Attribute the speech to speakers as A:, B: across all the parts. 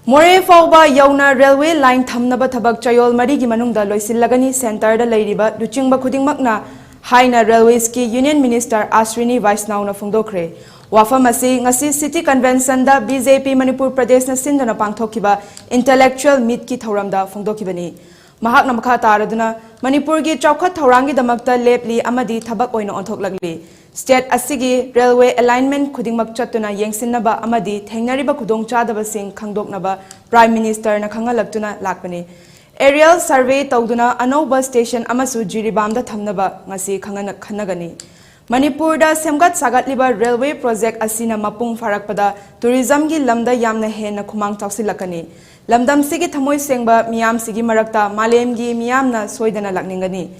A: More Fauba Yauna Railway Line Thamnaba Tabak Chayol Marigi Manungda Loisilagani Center the Ladyba, Duchingba Kuding Magna, Haina Railways Ki Union Minister Ashwini Vaishnaw na Fungdokre. Wafamasi ngasi City Convention da BJP Manipur Pradesh na sindana pangthokiba intellectual meet ki thauramda fungdokibani. Mahak na makha taraduna Manipur gi chawkhat thaurangi damakta lepli amadi thabak oina onthoklagli. State asigi railway alignment khudingmak chatuna yengsinnaba amadi thengnariba khudongchadaba sing khangdoknaba Prime Minister na khangalaktuna lakpani. Aerial survey tawduna anoba station amasu jiribamda thamnaba ngasi khanagani. Manipur da semgat sagatliba railway project asina mapung farakpada tourism gi lamda yamna hena khumang tawsilakani. Lamdam sigi thamoi sengba miyam sigi marakta malem gi miyamna soidana lakningani.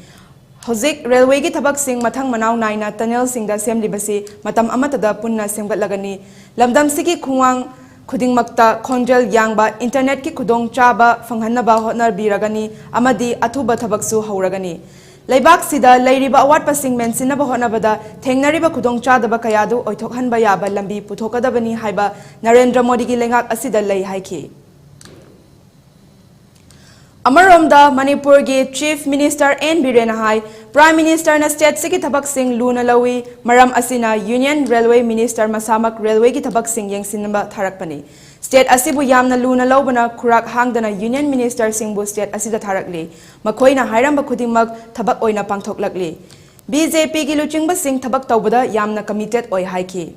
A: Hozik railway gi thabak sing mathang manaw naina tunnel sing da semlibasi matam amatada punna semgatlagani. Lamdam sigi khungwang khudingmakta khonjal yangba internet ki khudong chaba phanghanaba hotnar biragani amadi athuba thabaksu hauragani. Laibak sida lairiba awat pasing mensinna ba honabada thengnariba khudong chadaba kayadu oithokhanba yaba lambi puthokadabani haiba Narendra Modi gi lengak asida lei haiki. Amaromda Manipur gi Chief Minister N Biren hai Prime Minister na State Siki Thabak Singh Luna Lawi Maram Asina Union Railway Minister Masamak Railway gi Thabak Singh yengsinba tharakpani. State asibu yamna luna laubana kurak hangdana Union Minister Singbu State asida tharakli. Makoina hairamba khudingmak thabak oina pangthoklakli. BJP gi luchingba Singh thabak tawbada yamna committed oi haiki.